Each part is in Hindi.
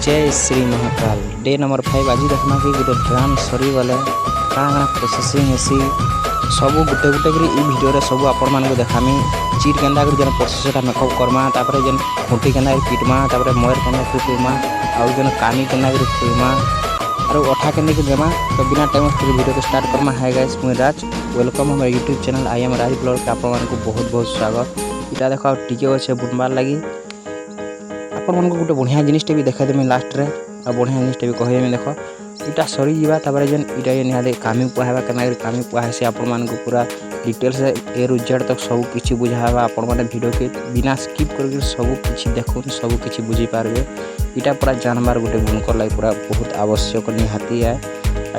जय श्री महाकाल डे नंबर 5 आज देखना कि गोटे ड्राम सरी गले काଣା प्रोसेसिंग हेसी सब गुटे गुटे करी ई वीडियो रे सब आपण मान को देखामी चीर केंदा कर जन प्रोसेस मेकअप करमा तापर जन खूंटी केंदा पिटमा तापर मोयर केंदा पिटमा आ जन कानी केंदा कर फुमा और ओठा केंदा के देमा। तो बिना टाइम वेस्ट वीडियो को स्टार्ट करमा। हाय गाइस मुई राज वेलकम हमर YouTube channel I am Raj blog के आपण मान को बहुत बहुत स्वागत। इटा देखो टिके अच्छे बुनबार लगी आपण मान को गोटे बढ़िया जिनिस भी देखा देमी लास्ट रे आ बढ़िया जिनिस भी कहदेमी। देख इटा सरी जीवा तापर जेन इटा निहादे कामी पुहावा केना कामी पुहासे आपण मान को पूरा डिटेल्स ए रु जेड तक सब किछि बुझावा। आपण माने वीडियो के बिना स्किप करके सब किछि देखुन सब किछि बुझी पारबे। इटा पूरा जानबार गोटे बुनकर लाग पूरा बहुत आवश्यक निहाती है।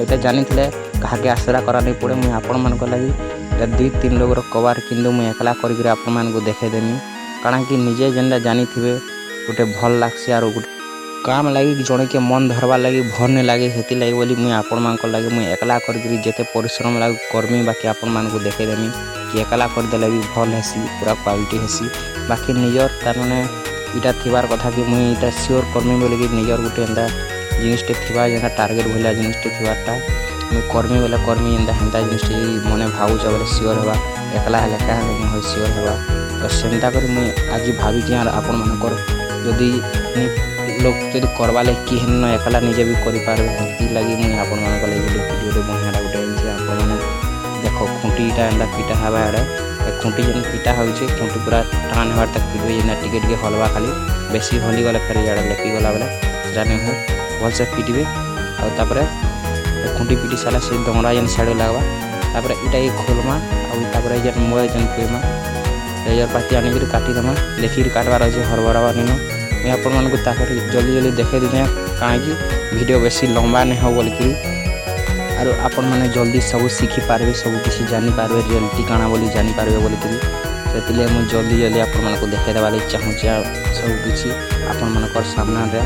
इटा जानिथिले काहे आसरा करा नहीं पड़े। मुई आपण मान को लागि इटा 2-3 लोग रो कवर किंतु मुई एकला करके आपण मान को देखे देमी काना कि निजे जेनला जानी थिबे गोटे भल लागसी आरो गोटे काम लगी जड़े के मन धरवा लगी भर नहीं लगे हेती लगी बोली मुई आपण मान को लगे मुई एकला करके जेते परिश्रम लगे करमी बाकी आपण मान को देखे देमी कि एकला कर देले भी भल हेसी पूरा क्वालिटी हेसी। बाकी निजर तार माने इटा थिबार कथा कि मुई इटा श्योर करमी बोले कि निजर गोटे एंदा जिनिसटे थिबा जेना टारगेट भलिया जिनिसटे थिबाटा मुई करमी बोले करमी एंदा हेंता जिनिसटे मने भावुछ बोले श्योर हेबा एकला हेले का होय श्योर हेबा। तो सेंता कर मुई आज भाभी कि आपण मान कर जदी लोग जब करवा लगे कि हेन एकला निजे भी करें लगी मुझे आपण मान लगे वीडियो बढ़िया गोटे आपण मैंने देख खुंटीटा एंता पिटा हवा आड़े खुंटी जेन पिटा हो खुंटी पूरा टाण हबार तक पिटबे जेना टिके टिके हलवा खाली बेसी हली गले फेर इे लेपी गला बेले सेटा नहीं हो भलसे पिटबे आउे खुंटी पिटी सारा से दमरा जेन साइड लगवा तापर इटा ये खोलमा आउे जेन मोय जेन पुमा रेजर पाती आनिक काटिदेमा देखिक काटबार अच्छे हरबरावा नहीं मैं आपण मान को जल्दी जल्दी देखे देते कहीं वीडियो बेसी लंबा नहीं हो बोलिकी आरो आपण मैंने जल्दी सब शिखी पारे सब किसी जानी पारे रियलिटी काଣା बोली जानी पारे बोलिकी से मुझे जल्दी जल्दी आपण मान को देखे देवा लगे चाहूँचे सब किसी आपण मान सामना रे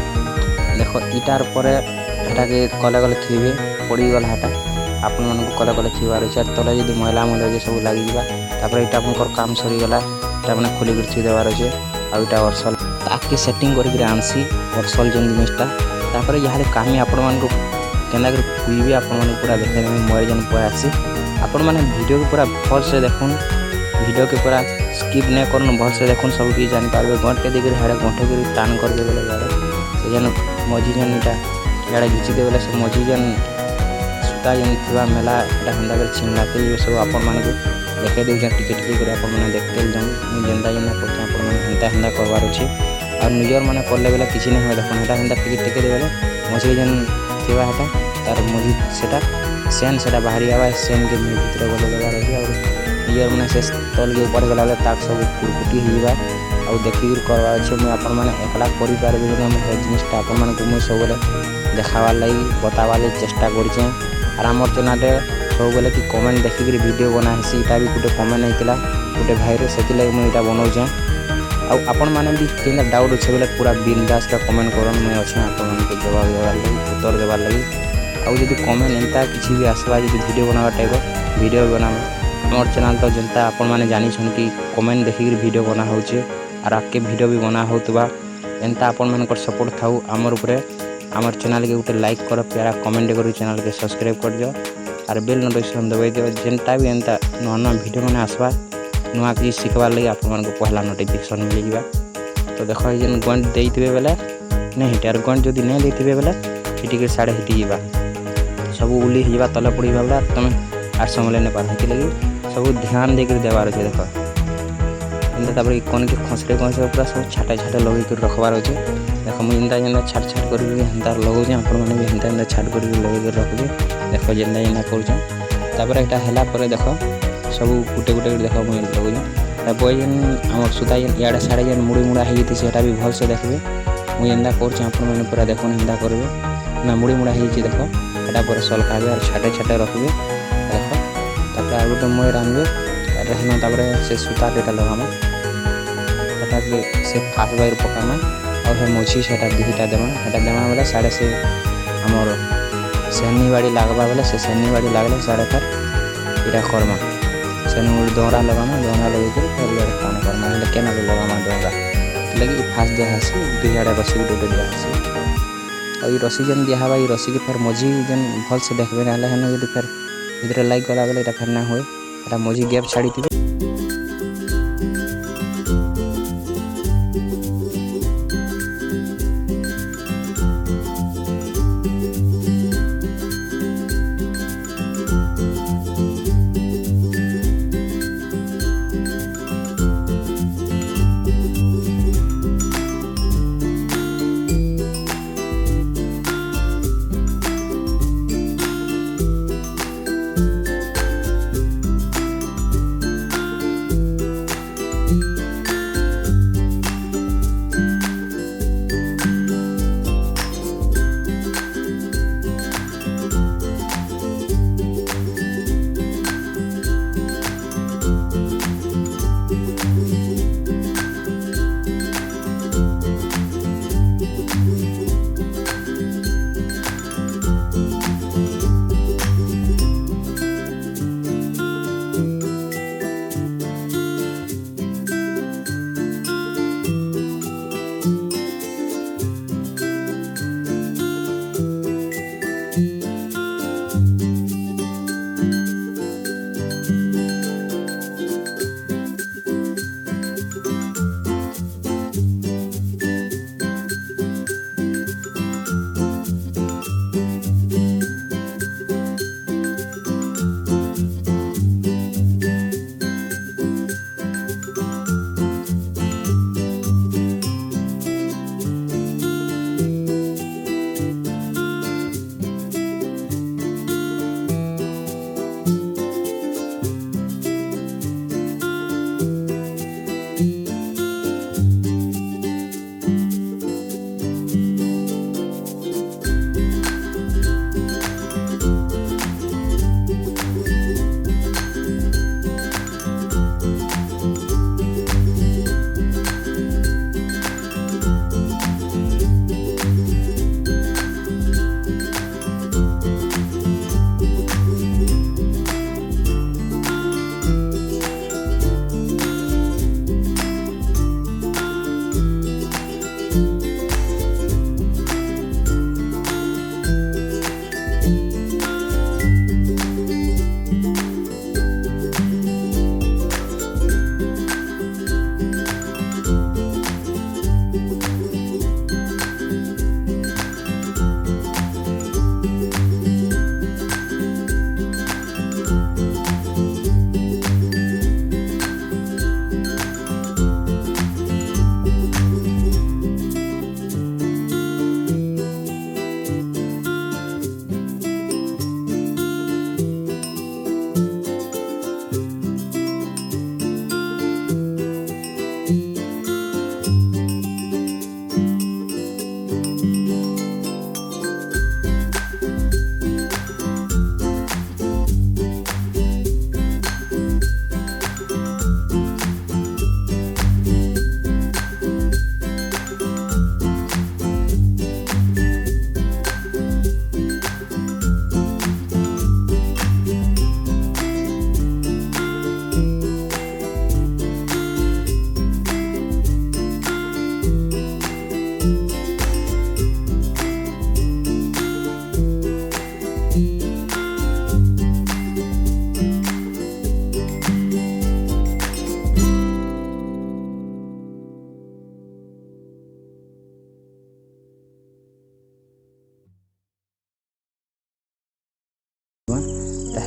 देख इटार पर के कले गले थीबे पड़गला हेटा आपण मान को कले गले थीबार अच्छे तले जब मैला मैला सब लगी जापर यहाँ अपन काम सरीगला इटा मैंने खोलिक थी देवार अच्छे आईटा वर्सल ताकि सेटिंग करके आनसी वर्सल जेन जिनिसटा तापर यहाँ कामी आपण मान को केना कर पुईबे आपण मान पूरा देखे मोबाइल जेन पुआ आसी आपण मैंने वीडियो को पूरा भल से देखुन वीडियो के पूरा स्किप नहीं करन भल से देखुन सब किसी जानी पारबे। घंटे देकर हाड़े घंटे कर टाण कर दे बोले यार से जेन मझी जेन इटा याड़े घिची दे बोले से मझी जेन सूता जेन थिबा मेला इटा हंदा कर छिनलाते सब आपण मान को देखे दे टिके टिके कर आपण मैंने देखते जाऊँ जेनता जेना करते आपण मैंने हेंता हेंता करवार अच्छे और निजर मैंने करले बेले किसी नहीं हुए देख हेटा हेंता टिके टिके दे बेले मझे जेन थिबा हेटा तार मझी सेटा सेन सेटा बाहरी आवा सेन के भीतर गले देवार अच्छे और निजर मैंने से तल के ऊपर गला ताक सब कुरकुटी होगा और देखिक करवार अच्छे मुझे आपण मैंने एकला करें जिनिसटा आपण मान को मुझे सब देखावार लगी बतावार लगी चेष्टा करें और आमर चैनल सब बोले कि कमेंट देखिक वीडियो बनासी इटा भी गोटे कमेंट होता गोटे भाई से लगे मुझे बनाऊे आपण मैंने भी केना डाउट अच्छे बोले पूरा बिंदास कमेंट कर मुझे अच्छे आपण जवाब देवार लगी उत्तर देवार लगी आदि कमेंट एंता किसी भी आसवा जो वीडियो बनावा टाइप वीडियो बना मोर चैनल तो जनता आपण मैंने जानी कि कमेंट देखिक वीडियो बना होचे और आगे वीडियो भी बना होता एंता आपण मान सपोर्ट थाऊ आमर उपरे आमर चैनल के गोटे लाइक कर प्यारा कमेंट कर चैनल के सब्सक्राइब कर दियो और बेल नोटिफिकेशन दबाई दियो जेनता भी एंता नुआ नुआ वीडियो मैंने आसवा नुआ किसी शिखबार लगे आपण को पहला नोटिफिकेशन मिल जाए। तो देख जेन गंट देते बेले नहीं हिटे और गंट जदि नहीं देते बेले हिटिक साढ़े हिटी जावा सब उली जावा तले पड़ी बेले तुम आर संभले नहीं पार लगी सब ध्यान देकर देवार अच्छे देख एंता कौन के खसरे खसरे पूरा सब छाटे छाटे लगे रखबार अच्छे देख मुझे एंता जेना छाट छाट कर लगाऊे आपण मैंने भी एंता एंता छाट कर लगे रखुचे देख जेना जेना कर है देख सब गुटे गुटे देख मुझे लगुचे बय जेन आम सूता जेन इे साड़े जेन मुड़ी मुड़ा होती से भी भल से देखबे मुझे एंता कर पूरा देख एंता करेंगे ना मुड़ी मुड़ा हो देख एटा पर सलखाबे और छाटे छाटे रखबे देख तापर आ गोटे मुई रांधबे तापर से सूता टेटा लगामा से फास्ट बाहर पकामा और हे मछी से दुईटा देमा बेले साढ़े से आमर सेनी बाड़ी लगवा बेले से सेनी बाड़ी लगले साढ़े तार इटा करमा सेनी गोटे दौरा लगामा दौरा लगे टाण करमा केना लगामा दौरा लगे फास्ट दिहासी दुई आड़े बस गोटे दिहासी और रसी जेन दिहबा रसी के फेर मझी जेन भल से देखबे ना हेन यदि फेर भितर लाइक गला बेले फेर ना हुए मझी गैप छाड़ी थी।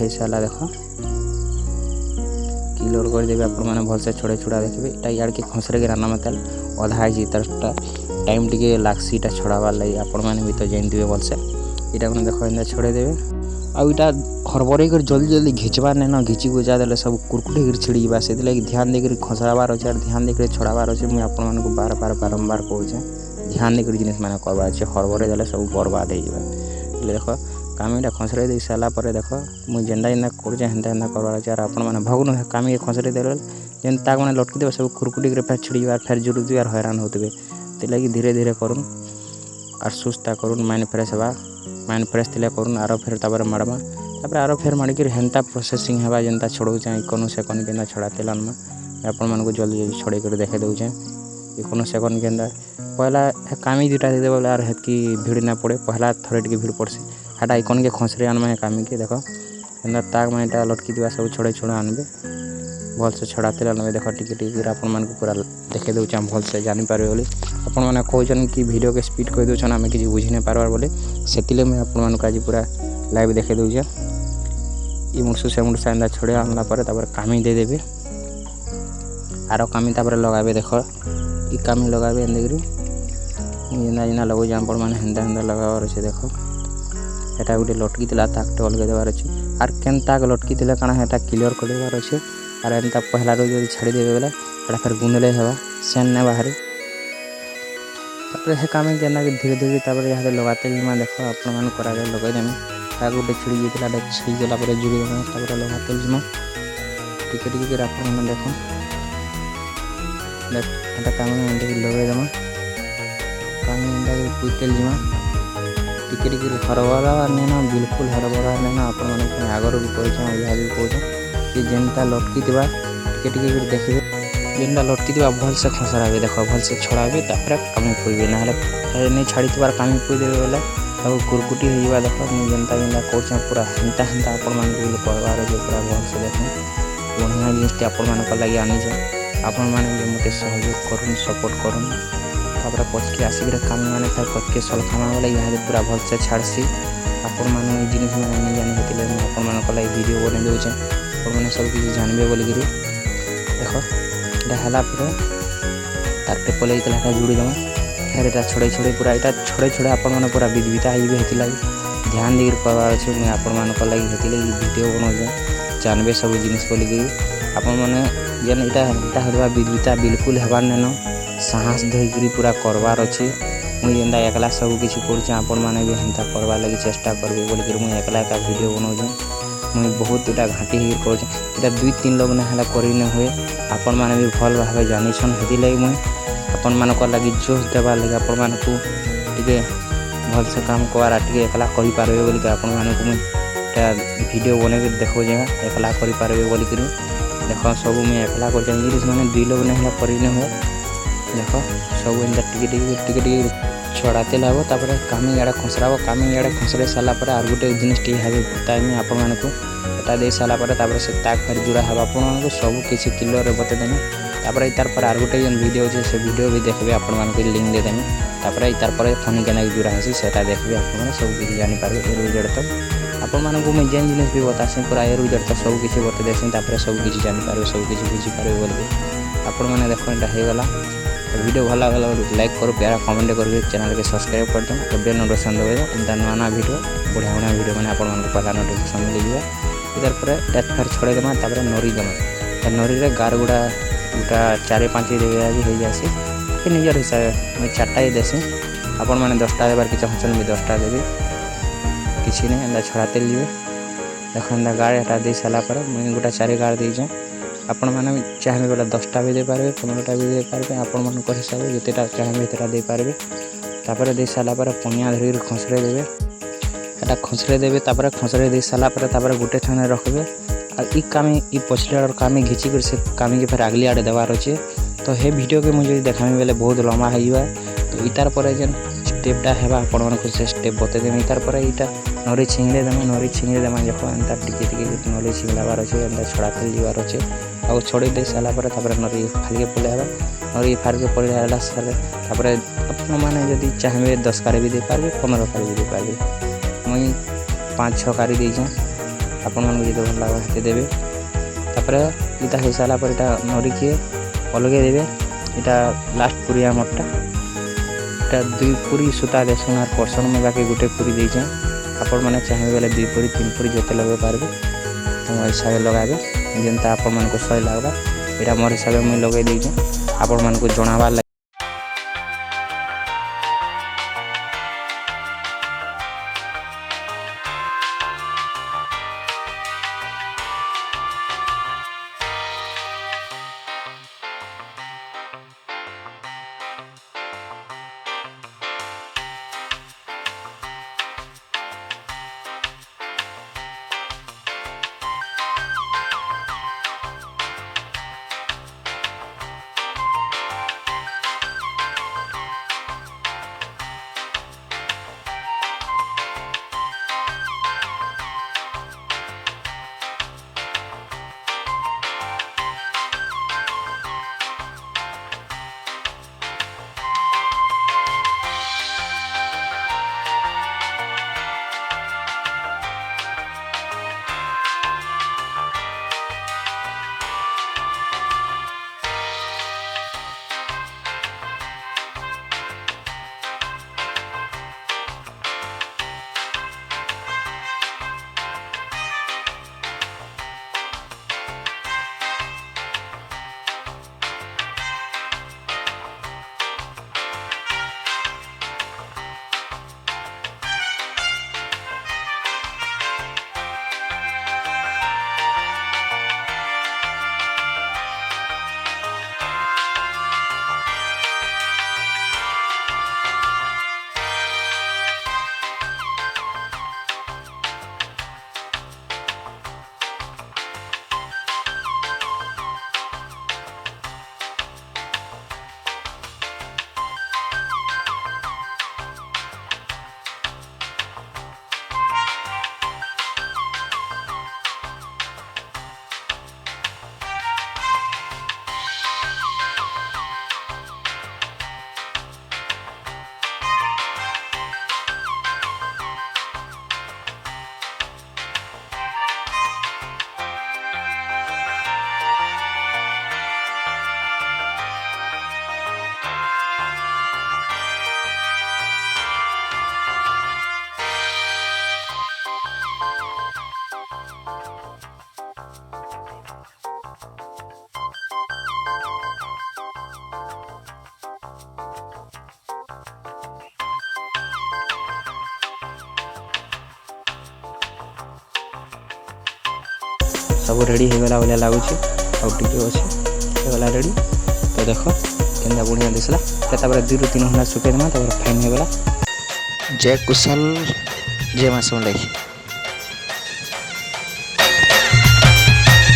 हो सारा देख क्लियर करदेवी आपण मैंने भलसे छड़े छुड़ा देखिए यहाँ इड़ के खसरे के रान्ना मतलब अधा है तरटा टाइम टी लागसी छड़ाबार लगे आपण मैंने भी तो जानते भलसे यहाँ मैंने देख एंता छड़े देवे आईटा हरबरे कर जल्दी जल्दी घिचबार नहीं ना घिची गुचा देले सब कुरकुटे कर छिड़ी जा से ध्यान देकर खसराबार अच्छे और ध्यान देकर छड़ाबार अच्छे मुझे आपण मानक बार बार बारंबार कहूचे ध्यान देकर जिनिस मैंने करवार अच्छे हरबरे देले सब बर्बाद हो देख कामी खसरे दे सारापर देख मुझे जेनटा जेनता करुचे हेन्ता हेन्ता करवार अच्छे और आपण मैंने भगुन कामी खसरे देले जेन ताक मैंने लटकी देवे सब कुरकुटी कर फेर छिड़ीबार फेर जुड़ुती और हैरान होते लगे धीरे धीरे करूँ और सुस्ता करूँ माइंड फ्रेश हवा माइंड फ्रेश थे करूँ आरो फिर तापर मारबा तापर आरो फिर मारिक हेन्ता प्रोसेसिंग हवा जेनता छड़ौ चाहे कौन से कौन के छड़ा तेलान में आपण मानक जल्दी जल्दी छड़े कर देखे दूचे कोनो सेकंड के अंदर पहला कामी दुटा दे बोले आर हेतकी भीड़ ना पड़े पहला थरे टिके भीड़ पड़सी हेटा आइकन के खसरे आनमे कामी के देख एंदा ताक में एटा लटकी दिवा सब छोड़े छोड़ा आनबे भल से छड़ाते आनबे देख टिके टिके आपन मान को पूरा देखे दउछ हम भल से जानि पारे बोली आपन माने कहउछन कि वीडियो के स्पीड कहि दउछन हमें किछि बुझि नै पारबार बोले सेतिले मैं आपन मान को आज पूरा लाइव देखे दउछ ई मुसु से मुसु एंदा छोड़े आनला पर तापर कामी दे देबे आरो कामी तापर लगाबे देख ई कामी लगाबे एंदेगरी इना इना लगो जाम पर माने हेंदा हेंदा लगावर छै देखो एटा गुटे लटकी तिला ताकटे अलगे देवार अछि आर केनता के लटकी तिला काना हेटा क्लियर कर देवार अछि आर एंता पहला रो जदी छाड़ी देबे बेला एटा फिर गुंदले हेबा सेन ने बाहरी तापर हे कामी केना के धीरे धीरे तापर यहां लगाते मा देखो आपन मान करा के लगे देमे ता गुटे छिड़ी जेतिला डे छिड़ी गेला पर जुड़ी देमे तापर लगाते जिमा टिके टिके के आपन मान देखो देख एटा कामी एंते लगे देमा कामी एंदा के पुतेल जिमा टिके टिके हरबरा नेना बिल्कुल हरबरा नेना आपन माने आगर भी कहै छै यहा भी कहै छै कि जेनता लटकी दिबा टिके टिके कर देखबे जेनता लटकी दिबा भल से खसराबे देखो भल से छोड़ाबे तापर कामी पुइबे ना हले नै छाड़ी तबार कामी पुइ देबे वाला अब कुरकुटी हो जिबा देखो नि जेनता जेनता कहै छै पूरा हिंता हिंता आपन मान को करबार जे पूरा भल से देखो बढ़िया जिनिस आपन मान को लागि आनी छै आपन माने जे मते सहयोग करूँ सपोर्ट करूँ तापर पछके आसिक कामी माने था पछके सलखामा वाला यहाँ पूरा भल से छाड़सी आपन माने जिनिस माने नहीं जाने हेतिले आपन मान को वीडियो बने दउछ आपन माने सब किछ जानबे बोली गिरी देखो डहाला पर तारटे पले इतला जुड़ी दमा फिर एटा छोड़े छोड़े पूरा एटा छोड़े छोड़े आपन माने पूरा विधविता हिबे हेतिला ध्यान देर करबार छै मैं आपन मान को लागि हेतिले वीडियो बनो जानबे सब जिनिस बोली गिरी आपन माने जन एटा हरबा विधविता बिल्कुल हेबार नेनो साहस धैगिरी पूरा करवार अछि मुई जेंदा एकला सब किछि करछ आपन माने भी हेंता करबा लागि चेष्टा करबे बोल के मुई एकला का वीडियो बनौ जे मुई बहुत एटा घाटी ही करछ एटा 2-3 लोग ने हला करि न होय आपन माने भी भल भाबे जानि छन हेति लागि मुई आपन मान को लागि जोश देबा लागि आपन मान को टिके भल से काम करार टिके एकला करि पारबे बोल के आपन मान को मुई एटा वीडियो बने के देखो जे एकला करि पारबे बोल के देखो सब मुई एकला कर जानि माने 2 लोग ने हला करि न होय देखो सब एंदा टिके छड़ाते लागो तापर कामी याडा खसराबो कामी याडा खसरे साला पर आर गुटे जिनिस टी हाबे बताय में आपन मान को एटा दे साला पर तापर से ताक पर जुड़ा हबा आपन मान को सब किछि क्लियर रे बते देने तापर इतार पर आर गुटे जन वीडियो छै से वीडियो भी देखबे आपन मान को लिंक दे देने तापर इतार पर फनी केना जुड़ा हसी सेटा देखबे आपन मान सब किछि जानि पारबे ए रुजड़ तक आपन मान को मैं जेन जिनिस भी बतासे पूरा ए रुजड़ तक सब किछि बते देसिन तापर सब किछि जानि पारबे सब किछि बुझि पारबे बोलबे आपन मान देखो एटा हे गला वीडियो भला गला लाइक करो प्यारा कमेंट करो चैनल के सब्सक्राइब कर दो तबे नोटिफिकेशन देबे एंता नया वीडियो बढ़िया बढ़िया वीडियो माने आपन मन को पहला नोटिफिकेशन मिल जाए इधर पर एक फिर छोड़े देमा तापर नोरी देमा नोरी रे गार गुडा उटा 4-5 देबे आज हो जासी कि निजर हिसाब मैं 4टा ही देसी आपन माने 10टा देबार कि चाहछन भी 10टा देबे किछि नै एंदा छड़ाते लिबे देखो एंदा गार एटा दे साला पर मैं गुटा 4 गार दे जे आपन माने चाहे बोला 10टा भी दे पारबे 15टा भी दे पारबे आपन मान को हिसाब जतेटा चाहे तेटा दे पारबे तापर दे साला पर पनिया धरी खसरे देबे एटा खसरे देबे तापर खसरे दे साला पर तापर गुटे ठाने रखबे आ ई कामी ई पछले और कामी घिची कर से कामी के फिर अगली आड़े देवार अछि तो हे वीडियो के मुझे देखामे बेले बहुत लंबा होइबा तो इतार पर जन स्टेपटा हेबा आपन मान को से स्टेप बते देमे इतार पर इटा नोरी छिंगले देमा जखो अंता टिके टिके नोरी छिंगलाबार अछि अंता छड़ाते लिबार अछि आ छोड़ी दे साला पर तापर नोरी फालके पले हबा नोरी फालके पले हला साले तापर अपन माने जदी चाहबे 10 कारी भी दे पारबे 15 कारी भी दे पारबे मुई 5-6 कारी दे जे अपन मान जदी भल लाग हेते देबे तापर इता हे साला पर इटा नोरी के अलगे देबे इटा लास्ट पुरिया मोटा इटा 2 पुरी सुता दे सोनार पर्सन में बाकी गुटे पुरी दे जे आपन माने चाहे बेले 2 पुरी 3 पुरी जते लगे पारबे तो ऐसा लगाबे जेनता आपन मान को सही लागबा एटा मोर हिसाब में लगे दे जे आपन मान को जणावा सब रेडी हो गला बोलिया लागुची आउ टिके अछि हो गला रेडी तो देखो केंदा बढ़िया दिसला तापर 2 ରୁ 3 घंटा सुखे देमा तापर फाइन हो गला जय कुशल जय मां समलाई।